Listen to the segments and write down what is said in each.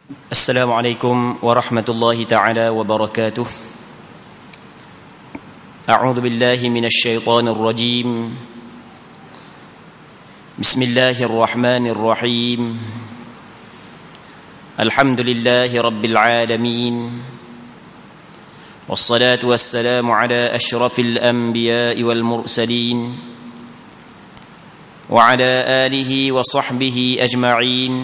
السلام عليكم ورحمة الله تعالى وبركاته. أعوذ بالله من الشيطان الرجيم. بسم الله الرحمن الرحيم. الحمد لله رب العالمين، والصلاة والسلام على أشرف الأنبياء والمرسلين وعلى آله وصحبه أجمعين.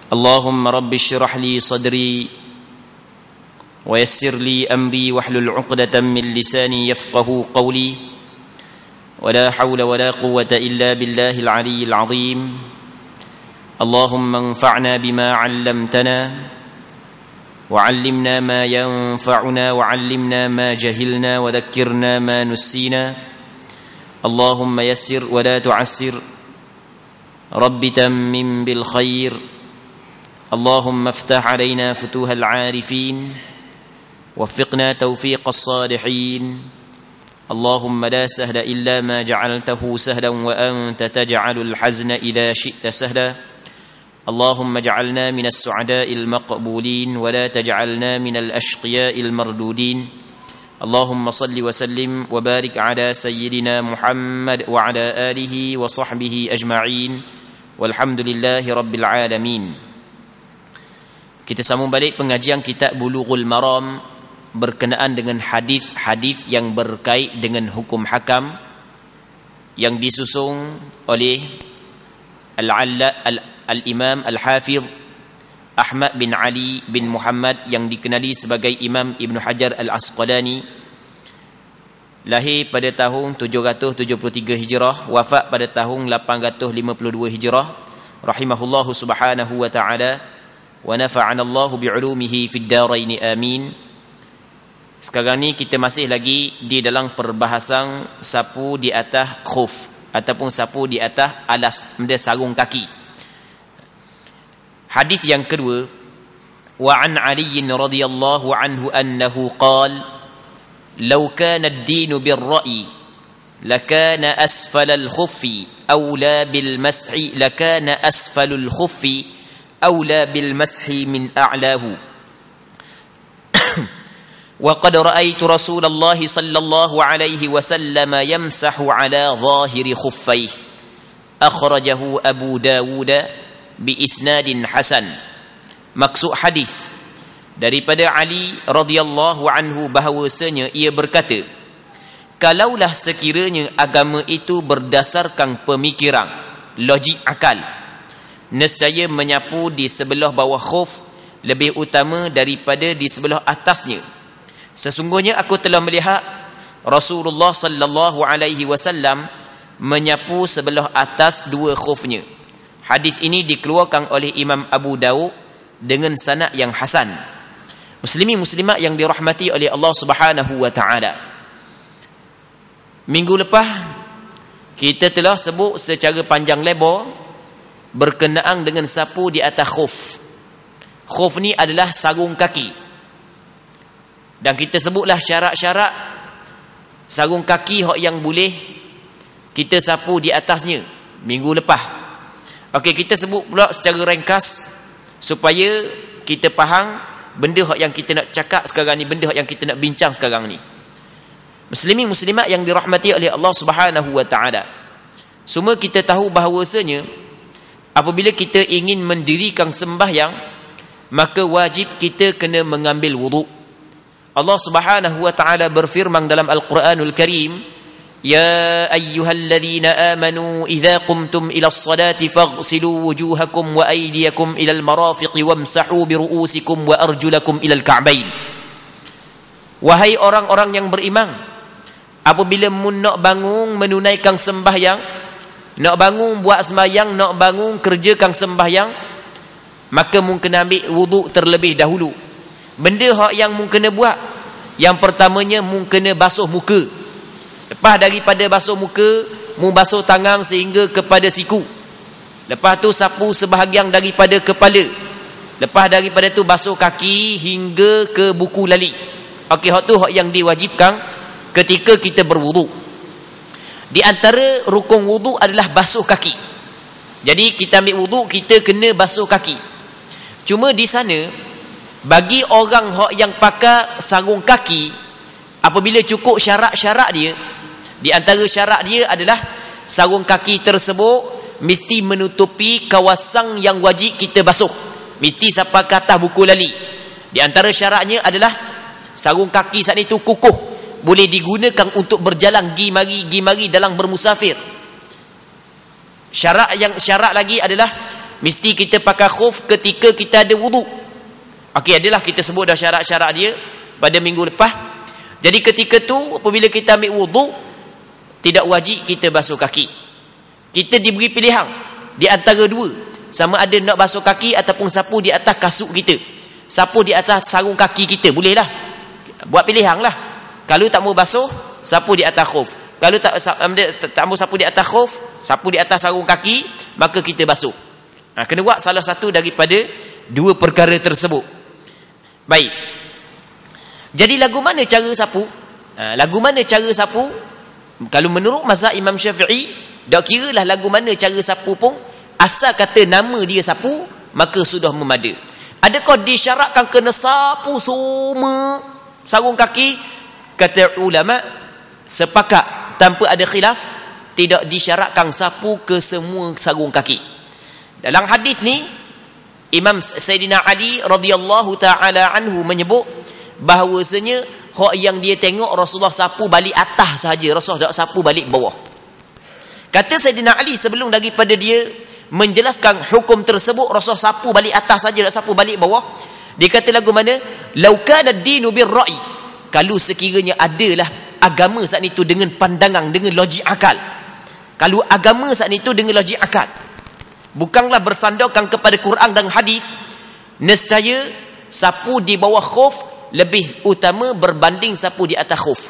اللهم رب اشرح لي صدري ويسر لي أمري واحلل عقدة من لساني يفقه قولي، ولا حول ولا قوة إلا بالله العلي العظيم. اللهم انفعنا بما علمتنا وعلمنا ما ينفعنا وعلمنا ما جهلنا وذكرنا ما نسينا. اللهم يسر ولا تعسر، رب تمم بالخير. اللهم افتح علينا فتوح العارفين، وفقنا توفيق الصالحين. اللهم لا سهل إلا ما جعلته سهلا وأنت تجعل الحزن إذا شئت سهلا. اللهم اجعلنا من السعداء المقبولين ولا تجعلنا من الأشقياء المردودين. اللهم صل وسلم وبارك على سيدنا محمد وعلى آله وصحبه أجمعين، والحمد لله رب العالمين. Kita sambung balik pengajian kitab Bulughul Maram berkenaan dengan hadis-hadis yang berkait dengan hukum hakam yang disusung oleh Al-Imam Al-Hafidh Ahmad bin Ali bin Muhammad yang dikenali sebagai Imam Ibn Hajar Al-Asqalani. Lahir pada tahun 773 Hijrah, wafat pada tahun 852 Hijrah, rahimahullahu subhanahu wa ta'ala, wa nafa'ana Allahu bi'ulumihi fid darain amin. Sekarang ni kita masih lagi di dalam perbahasan sapu di atas khuf ataupun sapu di atas alas sarung kaki. Hadis yang kedua, wa an Ali radhiyallahu anhu annahu qala law kana ad-din bir-ra'yi lakana asfala al-khuffi awla bil-mashi lakana asfalu al-khuffi أولى بالمسح من أعلاه. وقد رأيت رسول الله صلى الله عليه وسلم يمسح على ظاهر خفيه. أخرجه أبو داود بإسناد حسن. Maksud hadis daripada Ali radhiyallahu anhu bahawasanya ia berkata, kalaulah sekiranya agama itu berdasarkan pemikiran, logik akal, nescaya menyapu di sebelah bawah khuf lebih utama daripada di sebelah atasnya. Sesungguhnya aku telah melihat Rasulullah sallallahu alaihi wasallam menyapu sebelah atas dua khufnya. Hadis ini dikeluarkan oleh Imam Abu Daud dengan sanad yang hasan. Muslimin muslimat yang dirahmati oleh Allah Subhanahu wa taala. Minggu lepas kita telah sebut secara panjang lebar berkenaan dengan sapu di atas khuf. Khuf ni adalah sarung kaki. Dan kita sebutlah syarat-syarat sarung kaki yang boleh kita sapu di atasnya minggu lepas. Okey, kita sebut pula secara ringkas supaya kita faham benda yang kita nak cakap sekarang ni, benda yang kita nak bincang sekarang ni. Muslimin muslimat yang dirahmati oleh Allah Subhanahu wa taala. Semua kita tahu bahawasanya apabila kita ingin mendirikan sembahyang, maka wajib kita kena mengambil wudu. Allah Subhanahu wa ta'ala berfirman dalam Al-Quranul Karim, ya ayyuhalladzina amanu idza qumtum ila as-salati faghsilu wujuhakum wa aydiyakum ila al-marafiqi wamsahu bi ru'usikum wa arjulakum ila al-ka'bain. Wahai orang-orang yang beriman, apabila mun nak bangun menunaikan sembahyang, nak bangun buat sembahyang, nak bangun kerjakan sembahyang, maka mungkin ambil wuduk terlebih dahulu. Benda yang mungkin buat, yang pertamanya mungkin basuh muka. Lepas daripada basuh muka, basuh tangan sehingga kepada siku. Lepas tu sapu sebahagian daripada kepala. Lepas daripada tu basuh kaki hingga ke buku lali. Okey, tu yang diwajibkan ketika kita berwuduk. Di antara rukun wudu adalah basuh kaki. Jadi kita ambil wudu, kita kena basuh kaki. Cuma di sana bagi orang yang pakai sarung kaki, apabila cukup syarat-syarat dia, di antara syarat dia adalah sarung kaki tersebut mesti menutupi kawasan yang wajib kita basuh, mesti sampai ke atas buku lali. Di antara syaratnya adalah sarung kaki saat itu kukuh, boleh digunakan untuk berjalan gi mari dalam bermusafir. Syarat lagi adalah mesti kita pakai khuf ketika kita ada wudu. Okey, adalah kita sebut dah syarat-syarat dia pada minggu lepas. Jadi ketika tu apabila kita ambil wudu, tidak wajib kita basuh kaki. Kita diberi pilihan di antara dua, sama ada nak basuh kaki ataupun sapu di atas kasut kita, sapu di atas sarung kaki kita, bolehlah. Buat pilihan lah. Kalau tak mau basuh, sapu di atas khuf. Kalau tak mau sapu di atas khuf, sapu di atas sarung kaki, maka kita basuh. Kena buat salah satu daripada dua perkara tersebut. Baik. Jadi lagu mana cara sapu? Lagu mana cara sapu? Kalau menurut mazhab Imam Syafi'i, tak kira lah lagu mana cara sapu pun, asal kata nama dia sapu, maka sudah memada. Adakah disyaratkan kena sapu semua sarung kaki? Kata ulama sepakat tanpa ada khilaf, tidak disyaratkan sapu ke semua sarung kaki. Dalam hadis ni Imam Sayyidina Ali radhiyallahu taala anhu menyebut bahawasanya hak yang dia tengok Rasulullah sapu balik atas sahaja, Rasulullah tak sapu balik bawah. Kata Sayyidina Ali sebelum daripada dia menjelaskan hukum tersebut, Rasulullah sapu balik atas saja, tak sapu balik bawah. Dia kata lagu mana? Lau kana ad-dinu bir-ra'i. Kalau sekiranya adalah agama saat itu dengan pandangan, dengan logik akal. Kalau agama saat itu dengan logik akal, bukanlah bersandarkan kepada Quran dan hadis, nescaya sapu di bawah khuf lebih utama berbanding sapu di atas khuf.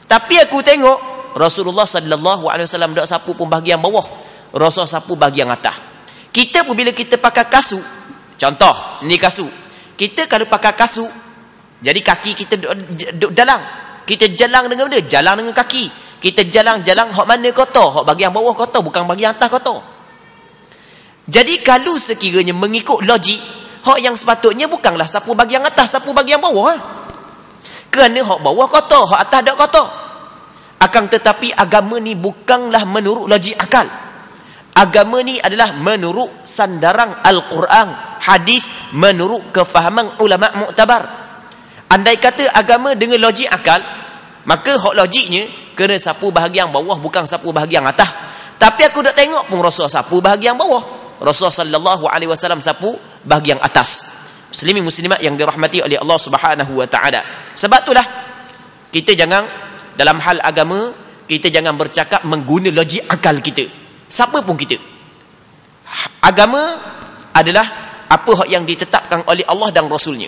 Tapi aku tengok Rasulullah sallallahu alaihi wasallam tak sapu pun bahagian bawah, Rasulullah sapu bahagian atas. Kita pun bila kita pakai kasut, contoh ni kasut, kita kalau pakai kasut, jadi kaki kita duduk dalam, kita jalan dengan mana? Jalan dengan kaki. Kita jalan hak mana kotor? Hak bahagian bawah kotor, bukan bahagian atas kotor. Jadi kalau sekiranya mengikut logik, hak yang sepatutnya bukanlah sapu bahagian atas, sapu bahagian bawah. Kerana hak bawah kotor, hak atas tak kotor. Akan tetapi agama ni bukanlah menurut logik akal. Agama ni adalah menurut sandaran Al-Quran, hadis, menurut kefahaman ulama muktabar. Andai kata agama dengan logik akal, maka hak logiknya kena sapu bahagian bawah, bukan sapu bahagian atas. Tapi aku dah tengok pun Rasulullah sapu bahagian bawah, Rasulullah sallallahu alaihi wasallam sapu bahagian atas. Muslimin muslimat yang dirahmati oleh Allah Subhanahu wa taala. Sebab itulah kita jangan dalam hal agama, kita jangan bercakap mengguna logik akal kita. Siapa pun kita. Agama adalah apa yang ditetapkan oleh Allah dan Rasulnya.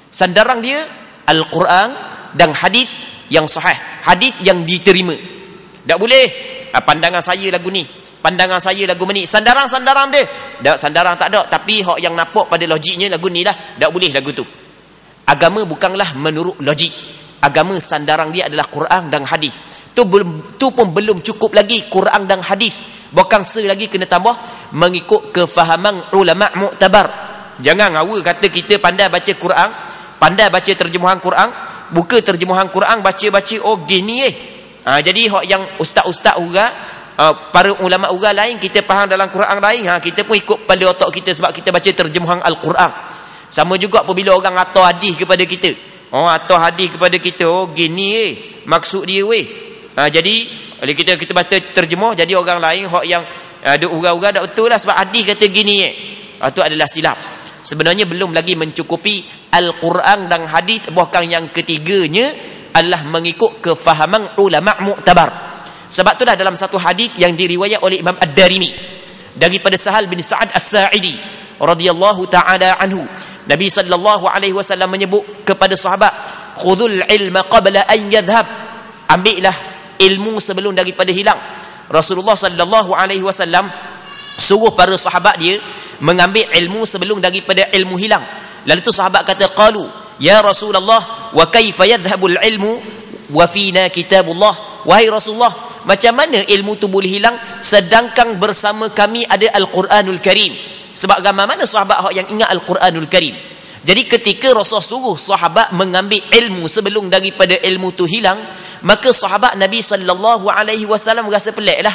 Sandaran dia Al-Quran dan hadis yang sahih, hadis yang diterima. Tak boleh pandangan saya lagu ni, pandangan saya lagu ni, sandaran dia. Tak, sandaran tak ada, tapi hak yang nampak pada logiknya lagu ni lah, tak boleh lagu tu. Agama bukanlah menurut logik. Agama sandaran dia adalah Quran dan hadis. Tu pun belum cukup lagi Quran dan hadis. Bukan selagi kena tambah mengikut kefahaman ulama muktabar. Jangan ngawa kata kita pandai baca Quran, pandai baca terjemahan Quran, buka terjemahan Quran, baca-baca oh gini jadi hak yang ustaz-ustaz juga, para ulama juga lain, kita faham dalam Quran lain, kita pun ikut pada otak kita sebab kita baca terjemahan Al-Quran. Sama juga apabila orang atur hadis kepada kita, atur hadis kepada kita, oh gini maksud dia jadi oleh kita baca terjemah, jadi orang lain hak yang ada urang-urang tak betul lah sebab hadis kata gini itu adalah silap. Sebenarnya belum lagi mencukupi Al-Quran dan hadis, bahkan yang ketiganya adalah mengikut kefahaman ulama muktabar. Sebab itulah dalam satu hadis yang diriwayat oleh Imam Ad-Darimi daripada Sahal bin Sa'ad As-Sa'idi radhiyallahu taala anhu, Nabi sallallahu alaihi wasallam menyebut kepada sahabat, khudhul ilma qabla an yadhhab, ambillah ilmu sebelum daripada hilang. Rasulullah sallallahu alaihi wasallam suruh para sahabat dia mengambil ilmu sebelum daripada ilmu hilang. Lalu tu sahabat kata, qalu ya Rasulullah wa kaifa yadhhabul ilmu wa fina kitabullah. Wahai Rasulullah, macam mana ilmu tu boleh hilang sedangkan bersama kami ada Al-Quranul Karim, Sebab ramai mana sahabat yang ingat Al-Quranul Karim. Jadi ketika Rasul suruh sahabat mengambil ilmu sebelum daripada ilmu tu hilang, maka sahabat Nabi SAW rasa pelik lah.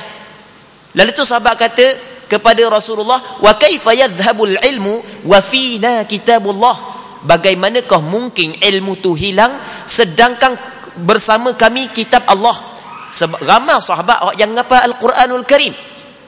Lalu tu sahabat kata kepada Rasulullah, wa kaifa yadhhabul ilmu wa fina kitabullah, bagaimanakah mungkin ilmu tu hilang sedangkan bersama kami kitab Allah. Sebab ramai sahabat yang ngapa Al-Quranul Karim.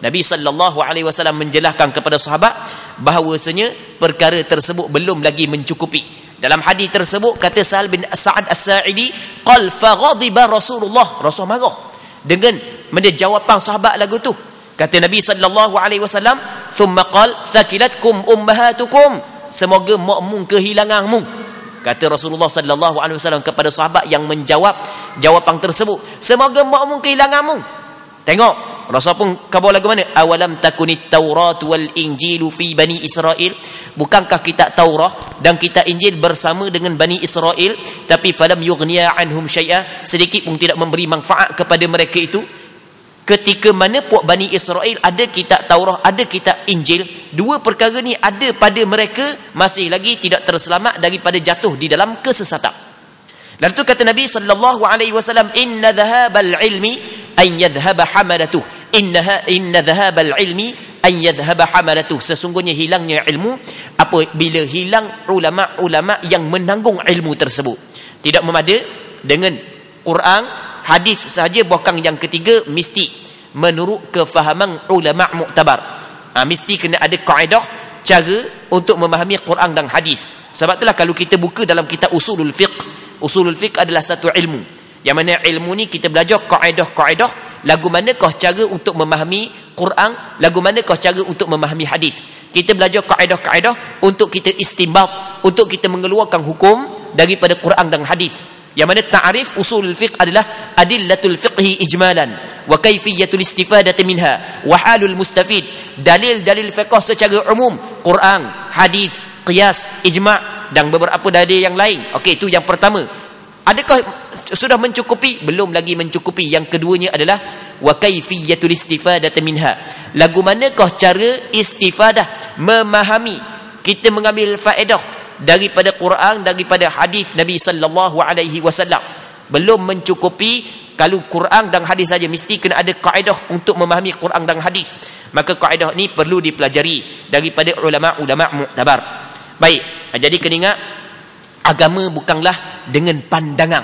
Nabi SAW menjelaskan kepada sahabat bahawasanya perkara tersebut belum lagi mencukupi. Dalam hadis tersebut kata Sahal bin Sa'ad As-Sa'idi, qal faghadiba Rasulullah, Rasul marah dengan menjawapan sahabat lagu tu. Kata Nabi SAW, thumma qal thakilatkum ummahatukum, semoga makmum kehilanganmu. Kata Rasulullah SAW kepada sahabat yang menjawab jawapan tersebut, semoga makmum kehilanganmu. Tengok, Rasul pun khabar lagu mana? Awalam takunit Taurat wal Injilu fi Bani Israel. Bukankah kitab Taurat dan kitab Injil bersama dengan Bani Israel, tapi falam yughniya anhum syai'a, sedikit pun tidak memberi manfaat kepada mereka itu. Ketika mana puak Bani Israel ada kitab Taurat, ada kitab Injil, dua perkara ni ada pada mereka, masih lagi tidak terselamat daripada jatuh di dalam kesesatan. Lalu tu kata Nabi SAW, inna dhahabal ilmi an yadhhaba hamalatuh, inna dhahabal ilmi an yadhhaba hamalatuh, sesungguhnya hilangnya ilmu apabila hilang ulama-ulama yang menanggung ilmu tersebut. Tidak memada dengan Quran, hadis sahaja, bahkan yang ketiga mesti menurut kefahaman ulama muktabar. Mesti kena ada kaedah cara untuk memahami Quran dan hadis. Sebab itulah kalau kita buka dalam kitab usulul fiqh adalah satu ilmu, yang mana ilmu ni kita belajar kaedah-kaedah, lagu manakah cara untuk memahami Quran, lagu manakah cara untuk memahami hadis. Kita belajar kaedah-kaedah untuk kita istinbat, untuk kita mengeluarkan hukum daripada Quran dan hadis. Yang mana ta'rif usulul fiqh adalah adillatul fiqhi ijmalan wa kaifiyatul istifadati minha wa halul mustafid, dalil-dalil fiqh secara umum, Quran, hadis, qiyas, ijma' dan beberapa dalil yang lain. Okey, itu yang pertama. Adakah sudah mencukupi? Belum lagi mencukupi. Yang keduanya adalah wa kaifiyatul istifadati minha, lagu manakah cara istifadah, memahami, kita mengambil faedah daripada Quran, daripada hadis Nabi SAW. Belum mencukupi. Kalau Quran dan hadis saja, mesti kena ada kaedah untuk memahami Quran dan hadis. Maka kaedah ni perlu dipelajari daripada ulama-ulama muktabar. Baik, jadi kena ingat, agama bukanlah dengan pandangan,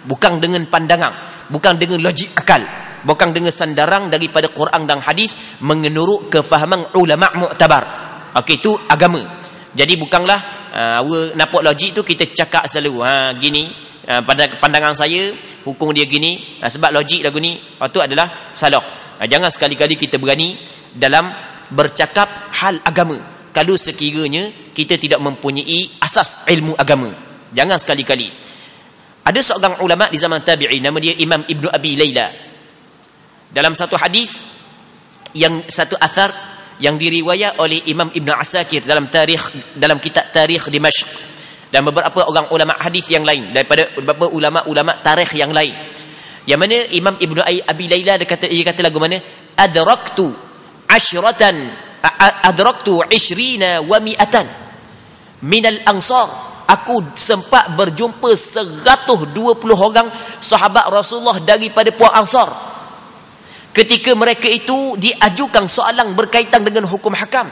bukan dengan pandangan, bukan dengan logik akal, bukan dengan sandaran daripada Quran dan hadis menurut kefahaman ulama muktabar. Okey, itu agama. Jadi bukanlah nampak logik tu kita cakap selalu gini, pada pandangan saya hukum dia gini, sebab logik lagu ni, itu adalah salah. Jangan sekali-kali kita berani dalam bercakap hal agama kalau sekiranya kita tidak mempunyai asas ilmu agama. Jangan sekali-kali. Ada seorang ulama di zaman tabi'in, nama dia Imam Ibn Abi Layla. Dalam satu hadis, yang satu athar yang diriwayat oleh Imam Ibn Asakir dalam kitab Tarikh Dimashq, dan beberapa orang ulama hadis yang lain, daripada beberapa ulama-ulama tarikh yang lain. Yang mana Imam Ibn Abi Layla dia kata lagu mana? Adraktu 20 wa mi'atan minal ansar, aku sempat berjumpa 120 orang sahabat Rasulullah daripada puak Ansar. Ketika mereka itu diajukan soalan berkaitan dengan hukum hakam,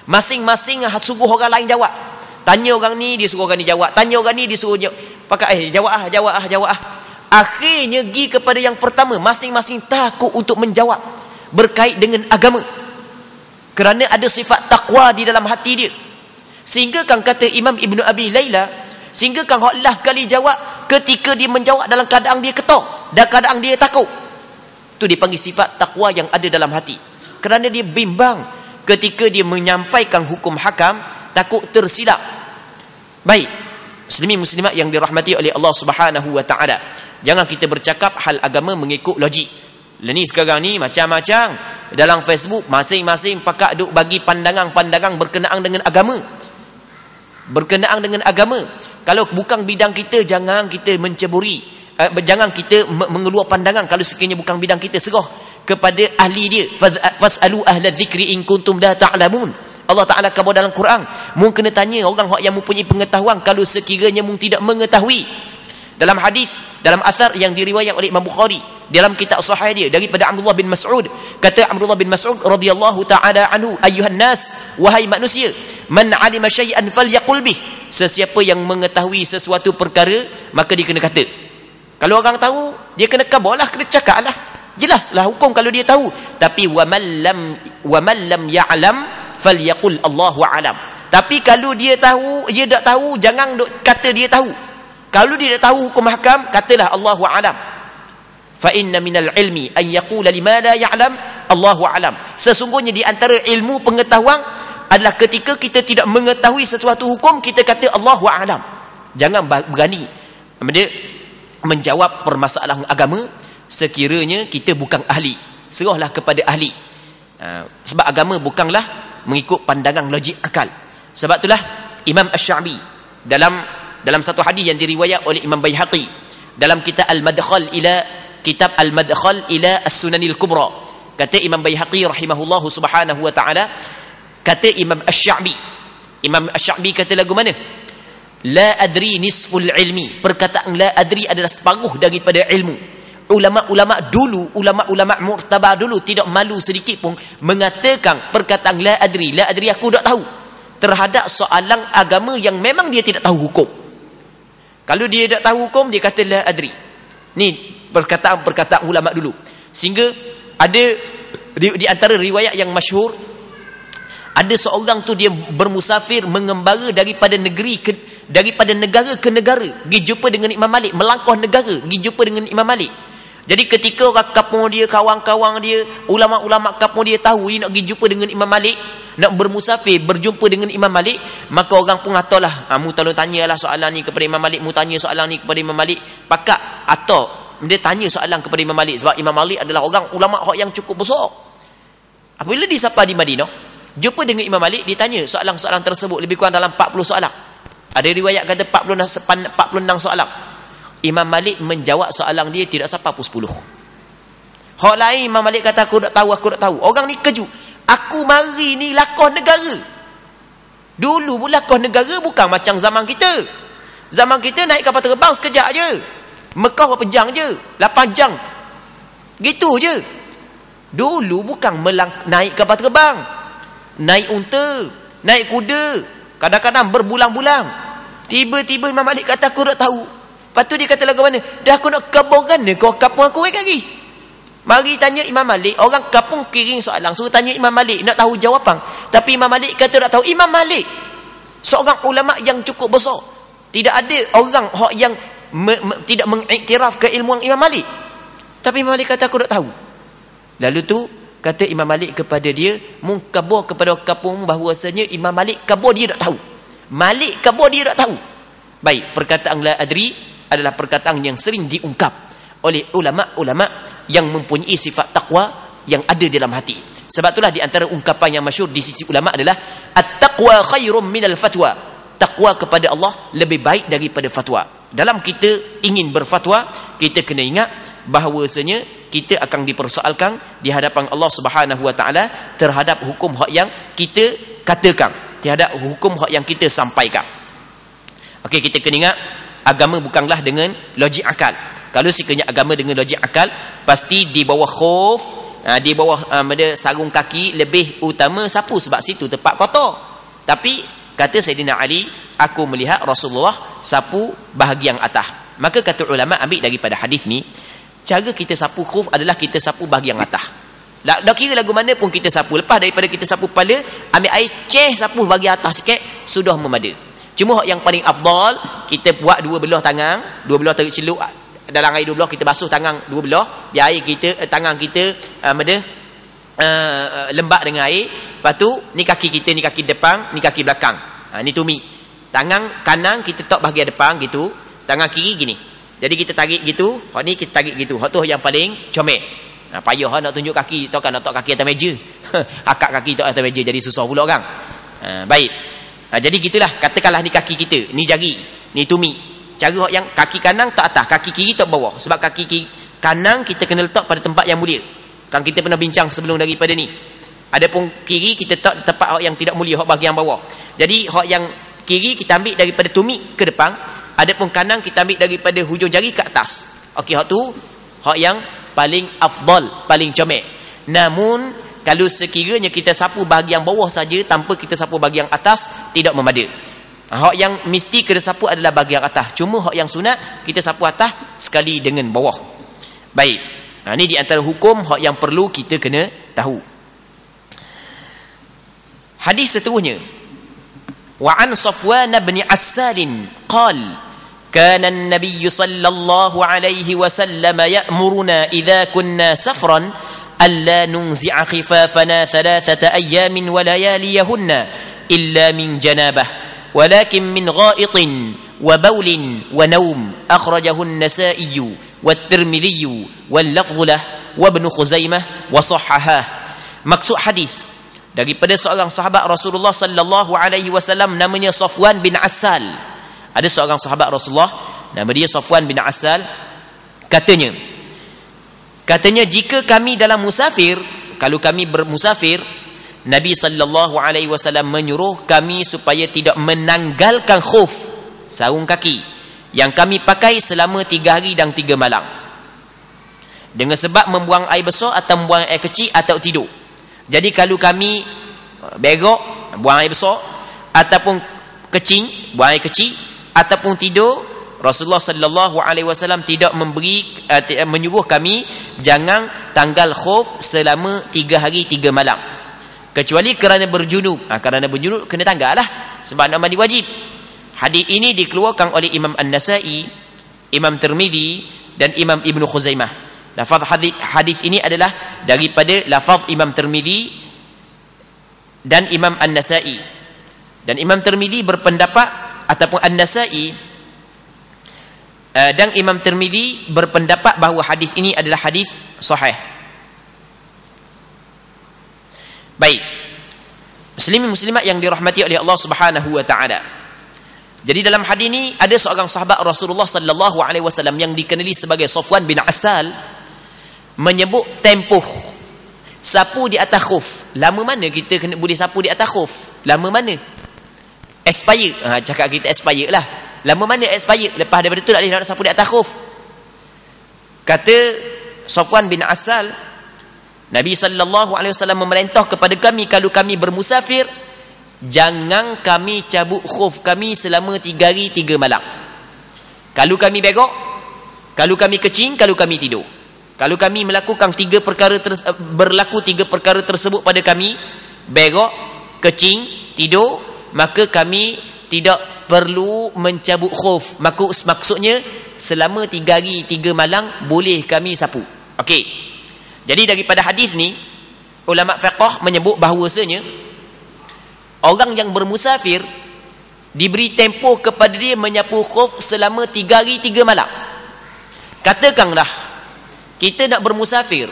masing-masing suruh orang lain jawab. Tanya orang ni, dia suruh orang ni jawab. Tanya orang ni, dia suruh pakai jawab. Akhirnya pergi kepada yang pertama, masing-masing takut untuk menjawab berkait dengan agama, kerana ada sifat takwa di dalam hati dia. Sehingga kan kata Imam Ibn Abi Layla, sehingga kan Allah sekali jawab ketika dia menjawab dalam keadaan dia ketok dan keadaan dia takut. Itu dipanggil sifat takwa yang ada dalam hati. Kerana dia bimbang ketika dia menyampaikan hukum hakam, takut tersilap. Baik, muslimin muslimat yang dirahmati oleh Allah Subhanahu wa taala, jangan kita bercakap hal agama mengikut logik. Ni sekarang ni macam-macam dalam Facebook, masing-masing pakak duk bagi pandangan-pandangan berkenaan dengan agama. Berkenaan dengan agama. Kalau bukan bidang kita, jangan kita menceburi, jangan kita mengeluar pandangan. Kalau sekiranya bukan bidang kita, serah kepada ahli dia. Fas'alu ahla dzikri in kuntum la ta'lamun. Allah Ta'ala khabar dalam Quran. Mung kena tanya orang yang mempunyai pengetahuan kalau sekiranya mung tidak mengetahui. Dalam hadis, dalam athar yang diriwayat oleh Imam Bukhari dalam kitab sahih dia daripada Abdullah bin Mas'ud, kata Abdullah bin Mas'ud radhiyallahu ta'ala anhu, ayyuhan nas, wahai manusia, man 'alima syai'an falyaqul bih, sesiapa yang mengetahui sesuatu perkara maka dia kena kata. Kalau orang tahu dia kena khabarlah, kena cakaplah, jelaslah hukum kalau dia tahu. Tapi wa man lam ya'lam falyaqul Allahu a'lam. Tapi kalau dia tahu, dia tak tahu, jangan duk kata dia tahu. Kalau dia tak tahu hukum hakam, katalah Allahu a'lam. Fa inna minal ilmi an yaqula lima la ya'lam Allahu a'lam. Sesungguhnya di antara ilmu pengetahuan adalah ketika kita tidak mengetahui sesuatu hukum, kita kata Allahu a'lam. Jangan berani menjawab permasalahan agama sekiranya kita bukan ahli. Serahlah kepada ahli. Sebab agama bukanlah mengikut pandangan logik akal. Sebab itulah Imam Asy-Sya'bi dalam satu hadis yang diriwayat oleh Imam Baihaqi dalam kitab Al-Madkhal ila As-Sunanil Kubra, kata Imam Baihaqi rahimahullahu subhanahu wa ta'ala, kata Imam Asy-Sya'bi kata lagu mana? La adri nisful ilmi. Perkataan la adri adalah separuh daripada ilmu. Ulama-ulama mu'tabar dulu tidak malu sedikit pun mengatakan perkataan la adri aku tak tahu terhadap soalan agama yang memang dia tidak tahu hukum. Kalau dia tak tahu hukum, dia kata la adri. Ni perkataan ulama dulu. Sehingga ada di antara riwayat yang masyhur, ada seorang tu dia bermusafir mengembara daripada negara ke negara, pergi jumpa dengan Imam Malik, melangkah negara pergi jumpa dengan Imam Malik. Jadi ketika orang kampung dia, kawan-kawan dia, ulama-ulama kampung dia tahu dia nak pergi jumpa dengan Imam Malik, nak bermusafir berjumpa dengan Imam Malik, maka orang pun katalah, mu tolong tanyalah soalan ni kepada Imam Malik, mu tanya soalan ni kepada Imam Malik. Pakak atau dia tanya soalan kepada Imam Malik, sebab Imam Malik adalah orang ulama yang cukup besar. Apabila disapa di Madinah, jumpa dengan Imam Malik, ditanya soalan-soalan tersebut, lebih kurang dalam 40 soalan. Ada riwayat kata 46 soalan. Imam Malik menjawab soalan dia tidak sampai 10. Hak lain Imam Malik kata aku tak tahu. Orang ni kejut. Aku mari ni lakon negara. Dulu lakon negara bukan macam zaman kita. Zaman kita naik kapal terbang sekejap je. Mekah berapa jam je? 8 jam. Gitu je. Dulu bukan naik kapal terbang. Naik unta, naik kuda. Kadang-kadang berbulan-bulan. Tiba-tiba Imam Malik kata aku tak tahu. Lepas tu dia kata lagu mana? Dah aku nak kabarkan ni kau kampung aku lagi. Mari tanya Imam Malik. Orang kampung kirim soalan, suruh tanya Imam Malik, nak tahu jawapan. Tapi Imam Malik kata tak tahu. Imam Malik seorang ulama yang cukup besar. Tidak ada orang yang tidak mengiktiraf keilmuan Imam Malik. Tapi Imam Malik kata aku tak tahu. Lalu tu kata Imam Malik kepada dia, mungkabar kepada kampung bahawasanya Imam Malik kabar dia tak tahu. Malik kabar dia tak tahu. Baik, perkataan la adri adalah perkataan yang sering diungkap oleh ulama-ulama yang mempunyai sifat taqwa yang ada dalam hati. Sebab itulah di antara ungkapan yang masyhur di sisi ulama adalah at-taqwa khairum minal fatwa. Taqwa kepada Allah lebih baik daripada fatwa. Dalam kita ingin berfatwa, kita kena ingat bahawasanya kita akan dipersoalkan di hadapan Allah Subhanahu wa taala terhadap hukum hak yang kita katakan, terhadap hukum hak yang kita sampaikan. Okey, kita kena ingat agama bukanlah dengan logik akal. Kalau sekiranya agama dengan logik akal, pasti di bawah khuf, di bawah sarung kaki lebih utama sapu, sebab situ tempat kotor. Tapi kata Sayyidina Ali, aku melihat Rasulullah sapu bahagian atas. Maka kata ulama ambil daripada hadis ni, cara kita sapu khuf adalah kita sapu bahagian atas. Tak kira lagu mana pun kita sapu. Lepas daripada kita sapu kepala, ambil air sapu bahagian atas sikit, sudah memada. Cuma yang paling afdal, kita buat dua belah tangan, dua belah tarik celuk dalam air dua belah, kita basuh tangan dua belah, biar air kita, tangan kita lembab dengan air. Lepas tu ni kaki kita, ni kaki depan, ni kaki belakang. Ni tumi. Tangan kanan kita tok bahagian depan gitu, tangan kiri gini. Jadi kita tarik gitu, hak ni kita tarik gitu. Hak tu yang paling comel. Payah nak tunjuk kaki, nak tok kaki atas meja. Akak kaki tok atas meja jadi susah pula orang. Baik. Jadi gitulah, katakanlah ni kaki kita, ni jari, ni tumi. Cara yang kaki kanan tak atas, kaki kiri tak bawah. Sebab kaki kiri kanan kita kena letak pada tempat yang mulia. Kan kita pernah bincang sebelum daripada ni. Adapun kiri kita tak tempat hak yang tidak mulia, hak bahagian bawah. Jadi hak yang kiri kita ambil daripada tumit ke depan, adapun kanan kita ambil daripada hujung jari ke atas. Okey, hak tu hak yang paling afdal, paling comel. Namun kalau sekiranya kita sapu bahagian bawah saja tanpa kita sapu bahagian atas, tidak memada. Hak yang mesti kena sapu adalah bahagian atas. Cuma hak yang sunat kita sapu atas sekali dengan bawah. Baik. Ini di antara hukum hak yang perlu kita kena tahu. Hadis seterusnya. Wa an Safwan bin Assal qal kana an-nabiy sallallahu alaihi wasallam ya'muruna idza kunna safran alla nunzi'a khifafana 3 ayyamin wa layaliyahunna illa min janabah walakin min gha'itin wa bawlin wa nawm akhrajahu an-Nasa'i wa at-Tirmidzi wal lafdhu lahu wa Ibn Khuzaimah wa sahhahah. Maksud hadis daripada seorang sahabat Rasulullah sallallahu alaihi wasallam namanya Safwan bin Assal. Ada seorang sahabat Rasulullah nama dia Safwan bin Assal, katanya jika kami dalam musafir, kalau kami bermusafir, Nabi sallallahu alaihi wasallam menyuruh kami supaya tidak menanggalkan khuf, sarung kaki yang kami pakai selama 3 hari dan 3 malam. Dengan sebab membuang air besar atau membuang air kecil atau tidur. Jadi kalau kami begok, buang air besar, ataupun kecing, buang air kecil, ataupun tidur, Rasulullah sallallahu alaihi wasallam tidak menyuruh kami jangan tanggal khuf selama 3 hari 3 malam. Kecuali kerana berjunub. Kerana berjunub kena tanggal lah sebab nak mandi wajib. Hadis ini dikeluarkan oleh Imam An-Nasa'i, Imam Tirmidzi dan Imam Ibn Khuzaimah. Lafaz hadis ini adalah daripada lafaz Imam Tirmidzi dan Imam An-Nasa'i. Dan Imam Tirmidzi berpendapat ataupun An-Nasa'i dan Imam Tirmidzi berpendapat bahawa hadis ini adalah hadis sahih. Baik. Muslimin muslimat yang dirahmati oleh Allah Subhanahu wa taala. Jadi dalam hadis ini ada seorang sahabat Rasulullah sallallahu alaihi wasallam yang dikenali sebagai Safwan bin Assal menyebut tempoh sapu di atas khuf. Lama mana kita kena boleh sapu di atas khuf? Lama mana? Expire. Cakap kita expire lah. Lama mana expire? Lepas daripada tu tak boleh nak sapu di atas khuf. Kata Safwan bin Assal, Nabi sallallahu alaihi wasallam memerintah kepada kami kalau kami bermusafir, jangan kami cabut khuf kami selama 3 hari 3 malam. Kalau kami begok, kalau kami kecing, kalau kami tidur. Kalau kami melakukan 3 perkara berlaku 3 perkara tersebut pada kami, begok, kecing, tidur, maka kami tidak perlu mencabut khuf. Maksudnya selama 3 hari 3 malam boleh kami sapu. Okey. Jadi daripada hadis ni ulama fiqh menyebut bahawasanya orang yang bermusafir diberi tempoh kepada dia menyapu khuf selama 3 hari 3 malam. Katakanlah kita nak bermusafir,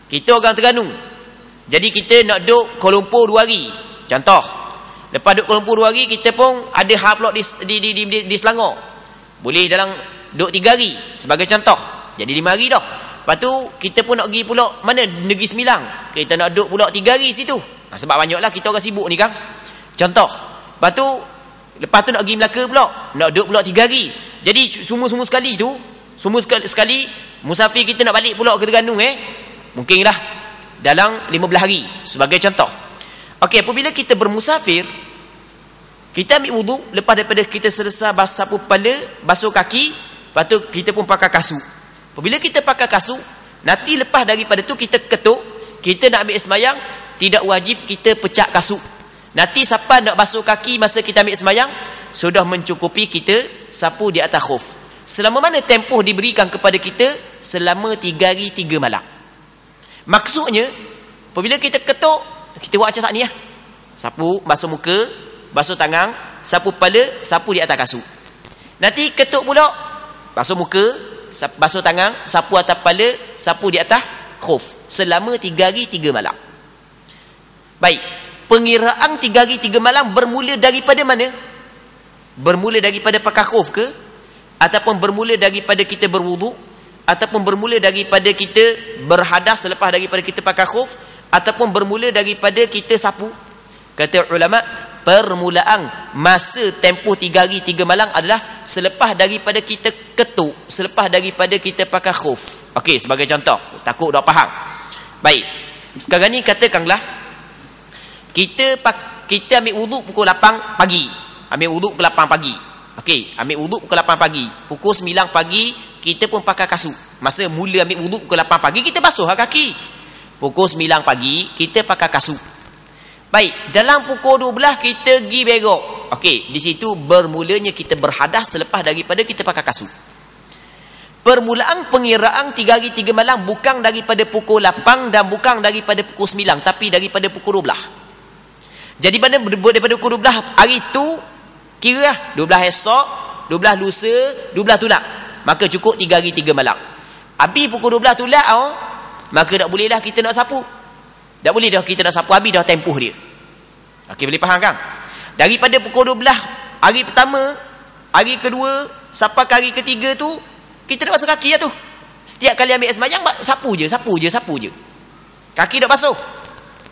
kita orang Terengganu, jadi kita nak duduk Kuala Lumpur 2 hari, contoh. Lepas duduk Kuala Lumpur 2 hari, kita pun ada hal pula di Selangor, boleh dalam duduk 3 hari sebagai contoh, jadi 5 hari dah. Lepas tu kita pun nak pergi pula mana, Negeri Sembilang, kita nak duduk pula 3 hari situ. Sebab banyaklah kita orang sibuk ni kan, contoh. Lepas tu nak pergi Melaka pula, nak duduk pula 3 hari. Jadi semua sekali tu, semua sekali musafir kita nak balik pula ke Terengganu, mungkinlah dalam 15 hari sebagai contoh. Okey, apabila kita bermusafir, kita ambil wuduk, lepas daripada kita selesai sapu kepala, basuh kaki, lepas tu kita pun pakai kasut. Apabila kita pakai kasut, nanti lepas daripada tu kita ketuk, kita nak ambil sembahyang, tidak wajib kita pecah kasut. Nanti siapa nak basuh kaki masa kita ambil sembahyang, sudah mencukupi kita sapu di atas khuf. Selama mana tempoh diberikan kepada kita? Selama 3 hari 3 malam. Maksudnya apabila kita ketuk, kita buat macam saat ni lah. Sapu, basuh muka, basuh tangan, sapu kepala, sapu di atas kasut. Nanti ketuk pula, basuh muka, basuh tangan, sapu atas kepala, sapu di atas khuf. Selama 3 hari 3 malam. Baik, pengiraan 3 hari 3 malam bermula daripada mana? Bermula daripada pakai khuf ke? Ataupun bermula daripada kita berwuduk? ataupun bermula daripada kita berhadas selepas daripada kita pakai khuf, ataupun bermula daripada kita sapu? Kata ulama, permulaan masa tempoh 3 hari 3 malam adalah selepas daripada kita ketuk, selepas daripada kita pakai khuf. Okey, sebagai contoh, takut tak faham. Baik, sekarang ni katakanlah kita ambil wuduk pukul 8 pagi. Ambil wuduk pukul 8 pagi. Okey, ambil wuduk pukul 8 pagi. Pukul 9 pagi kita pun pakai kasut. Masa mula ambil wuduk pukul 8 pagi kita basuh kaki. Pukul 9 pagi kita pakai kasut. Baik, dalam pukul 12 kita pergi berok. Okey, di situ bermulanya kita berhadas selepas daripada kita pakai kasut. Permulaan pengiraan 3 hari 3 malam bukan daripada pukul 8 dan bukan daripada pukul 9, tapi daripada pukul 12. Jadi mana daripada pukul 12 hari tu, kira lah 12 esok, 12 lusa, 12 tulak. Maka cukup 3 hari 3 malam. Habis pukul 12 tulak, maka tak bolehlah kita nak sapu. Tak boleh dah kita nak sapu, habis dah tempoh dia. Okey, boleh faham kan? Daripada pukul 12 hari pertama, hari kedua, sampai ke hari ketiga tu, kita nak basuh kaki lah tu. Setiap kali ambil sembahyang, sapu je. Kaki tak basuh.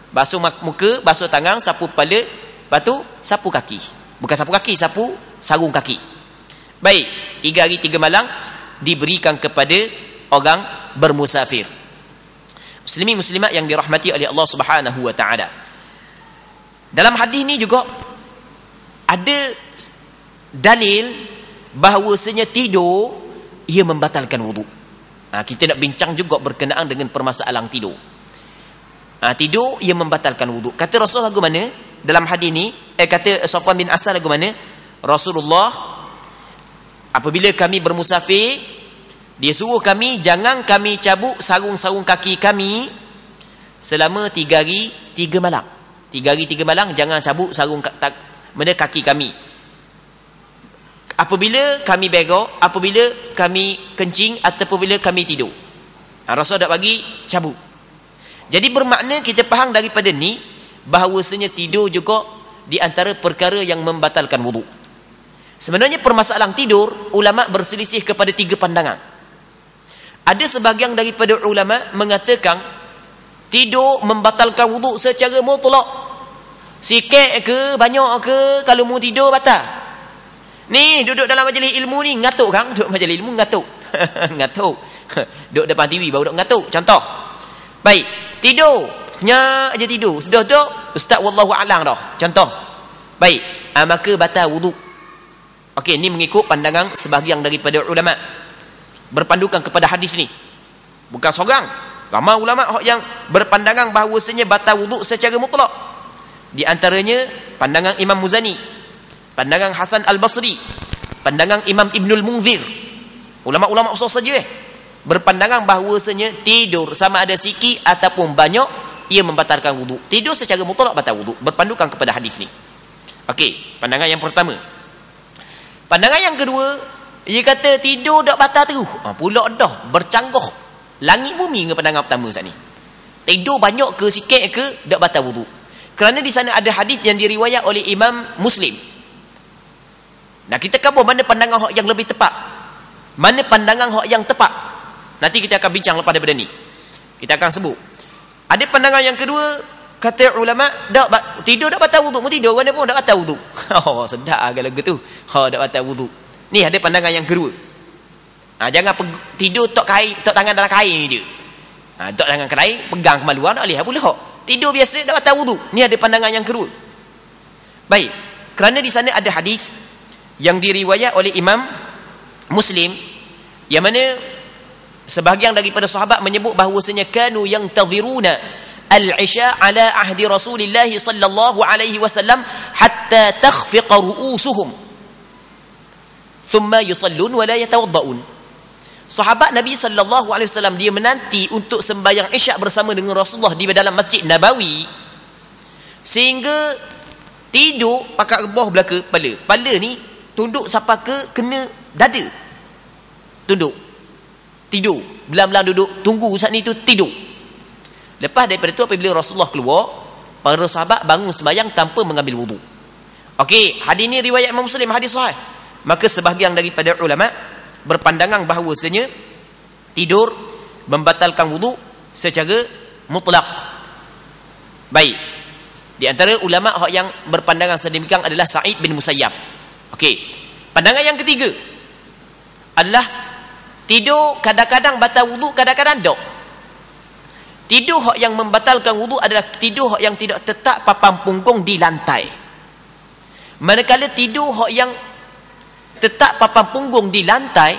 Basuh muka, basuh tangan, sapu kepala, lepas tu sapu kaki. Bukan sapu kaki, sapu sarung kaki. Baik, 3 hari 3 malam diberikan kepada orang bermusafir. Muslimin muslimat yang dirahmati oleh Allah Subhanahu wa taala. Dalam hadis ni juga ada dalil bahawasanya tidur ia membatalkan wuduk. Kita nak bincang juga berkenaan dengan permasalahan tidur. Tidur ia membatalkan wuduk. Kata Rasul lagu mana dalam hadis ni? Kata Safwan bin Asal lagu mana? Rasulullah apabila kami bermusafir, dia suruh kami jangan kami cabut sarung-sarung kaki kami selama 3 hari 3 malam. 3 hari 3 malam jangan cabut sarung kaki kami. Apabila kami berok, apabila kami kencing ataupun apabila kami tidur. Rasul tak bagi cabut. Jadi bermakna kita faham daripada ni bahawasanya tidur juga di antara perkara yang membatalkan wuduk. Sebenarnya permasalahan tidur, ulama berselisih kepada 3 pandangan. Ada sebahagian daripada ulama mengatakan tidur membatalkan wuduk secara mutlak. Sikit ke, banyak ke, kalau mu tidur batal. Ni duduk dalam majlis ilmu ni ngatuk kan? Duduk majlis ilmu ngatuk. Ngatuk. Duduk depan TV baru duduk ngatuk. Contoh. Baik, tidur. Nyak aja tidur. Sudah duduk, ustaz wallahu a'lam dah. Contoh. Baik, maka batal wuduk. Okey, ni mengikut pandangan sebahagian daripada ulama. Berpandukan kepada hadis ni. Bukan seorang. Ramai ulama yang berpandangan bahawasanya batal wuduk secara mutlak. Di antaranya pandangan Imam Muzani, pandangan Hasan Al-Basri, pandangan Imam Ibnul Munzir. Ulama-ulama besar saja berpandangan bahawasanya tidur sama ada sikit ataupun banyak ia membatalkan wuduk. Tidur secara mutlak batal wuduk, berpandukan kepada hadis ni. Okey, pandangan yang pertama. Pandangan yang kedua, dia kata tidur dak batal terus. Pula dah bercanggah langit bumi dengan pandangan pertama saat ni. Tidur banyak ke sikit ke dak batal wuduk. Kerana di sana ada hadis yang diriwayat oleh Imam Muslim. Nah, kita kabur mana pandangan hak yang lebih tepat? Mana pandangan hak yang tepat? Nanti kita akan bincang lepas daripada ni. Kita akan sebut. Ada pandangan yang kedua, kata ulama, tidur dak batal wuduk. Mu tidur mana pun dak batal wuduk. Oh, sedap agak lagu tu. Dak batal wuduk. Ni ada pandangan yang kedua. Jangan tidur tok tangan dalam kain je. Tok tangan kain pegang ke maluan tak boleh. Boleh hok. Tidur biasa dak batal wuduk. Ni ada pandangan yang kedua. Baik. Kerana di sana ada hadis yang diriwayat oleh Imam Muslim yang mana sebahagian daripada sahabat menyebut bahawasanya kanu yang tadhiruna al-isha ala ahdi Rasulillah sallallahu alaihi wasallam hatta takhfiqa ru'usuhum thumma yusallun wa la yatawadda'un. Sahabat Nabi sallallahu alaihi wasallam dia menanti untuk sembahyang Isyak bersama dengan Rasulullah di dalam Masjid Nabawi sehingga tidur pakat rebah belaka kepala. Kepala ni tunduk sampai ke kena dada. Tunduk. Tidur. Belam-belam duduk tunggu saat ni tu tidur. Lepas daripada tu apabila Rasulullah keluar, para sahabat bangun sembahyang tanpa mengambil wuduk. Okey, hadis ni riwayat Imam Muslim, hadis sahih. Maka sebahagian daripada ulama berpandangan bahawasanya tidur membatalkan wudu secara mutlak. Baik. Di antara ulama yang berpandangan sedemikian adalah Sa'id bin Musayyab. Okey. Pandangan yang ketiga adalah tidur kadang-kadang batal wudu, kadang-kadang tak. Tidur yang membatalkan wudu adalah tidur yang tidak tetap papan punggung di lantai. Manakala tidur yang tetap papan punggung di lantai,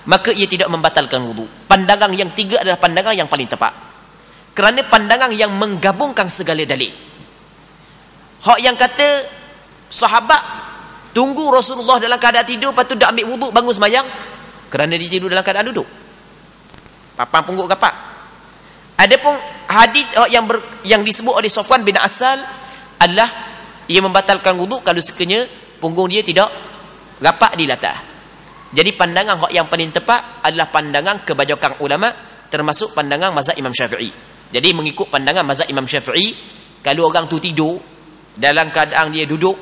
maka ia tidak membatalkan wudu. Pandangan yang tiga adalah pandangan yang paling tepat. Kerana pandangan yang menggabungkan segala dalil. Hak yang kata sahabat tunggu Rasulullah dalam keadaan tidur, lepas tu dah ambil wudu bangun sembahyang, kerana dia tidur dalam keadaan duduk. Papan punggung gapak. Adapun hadis yang disebut oleh Safwan bin Asal adalah ia membatalkan wudu kalau sekiranya punggung dia tidak rapat di latah. Jadi pandangan yang paling tepat adalah pandangan kebanyakan ulama, termasuk pandangan mazhab Imam Syafi'i. Jadi mengikut pandangan mazhab Imam Syafi'i, kalau orang tu tidur dalam keadaan dia duduk,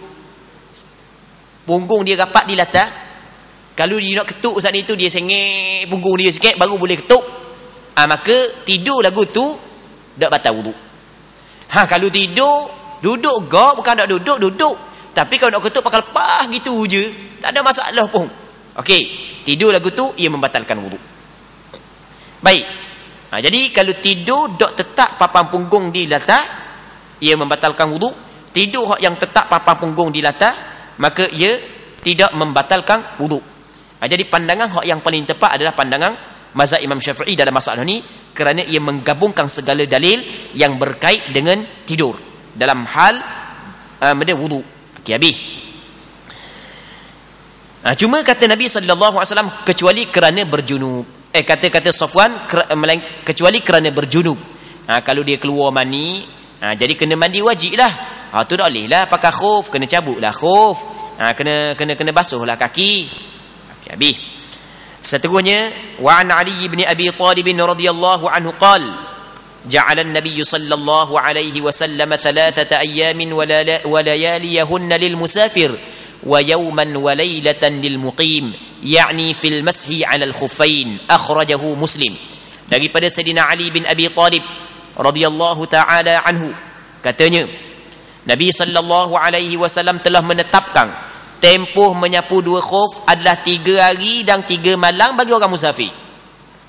punggung dia rapat di latah, kalau dia nak ketuk saat itu dia sengit punggung dia sikit baru boleh ketuk, maka tidur lagu tu tak batal wudu. Kalau tidur duduk gak, bukan nak duduk, tapi kalau nak ketuk pakai lepas gitu je, tak ada masalah pun. Okey, tidur lagu tu ia membatalkan wudu. Baik. Jadi kalau tidur dok tetap papan punggung di latah, ia membatalkan wudu. Tidur yang tetap papan punggung di latah, maka ia tidak membatalkan wudu. Jadi pandangan yang paling tepat adalah pandangan mazhab Imam Syafi'i dalam masalah ini, kerana ia menggabungkan segala dalil yang berkait dengan tidur dalam hal wudu. Okey, habis. Cuma kata Nabi SAW kecuali kerana berjunub. Kata Safwan kecuali kerana berjunub. Kalau dia keluar mani, jadi kena mandi wajib lah. Tu tak boleh lah pakai khuf, kena cabut lah khuf. Kena basuh lah kaki. Okey, habis. Seterusnya, wa an Ali bin Abi Talib radhiyallahu anhu qala جعل النبي صلى الله عليه وسلم 3 أيام ولياليهن للمسافر ويوما وليلة للمقيم يعني في المسح على الخفين أخرجه مسلم. Daripada Sayyidina Ali bin Abi Talib radhiyallahu taala anhu, katanya Nabi sallallahu alaihi wasallam telah menetapkan tempoh menyapu 2 khuf adalah 3 hari dan 3 malam bagi orang musafir.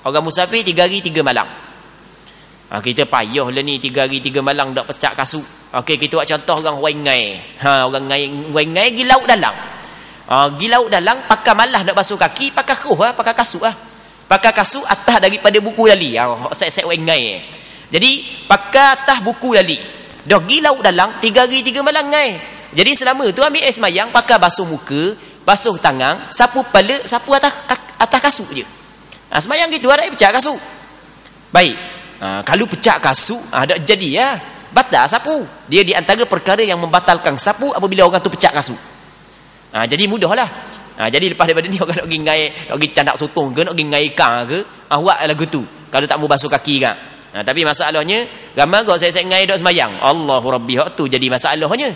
Orang musafir 3 hari 3 malam. Kita payah lah ni 3 hari 3 malam tak pecah kasut. Okey, kita buat contoh orang waingai. Orang waingai pergi laut dalam. Pergi laut dalam pakai malah nak basuh kaki, pakai khuf pakai kasut Pakai kasut atas daripada buku lali. Set waingai. Jadi pakai atas buku lali. Dah pergi laut dalam 3 hari 3 malam ngai. Jadi selama tu ambil air semayang, pakai basuh muka, basuh tangan, sapu kepala, sapu atas kasut je. Semayang gitu ada pecah kasut. Baik. Kalau pecah kasut, tak jadi ya. Batal sapu. Dia di antara perkara yang membatalkan sapu apabila orang tu pecah kasut. Jadi mudahlah. Jadi lepas daripada ni orang nak pergi ngai, nak pergi candak sotong ke, nak pergi ngai ikan ke, buat lagu tu. Kalau tak mau basuh kaki kan. Tapi masalahnya, ramai kalau saya ngai dok semayang. Allahu Rabbi, hak tu jadi masalahnya.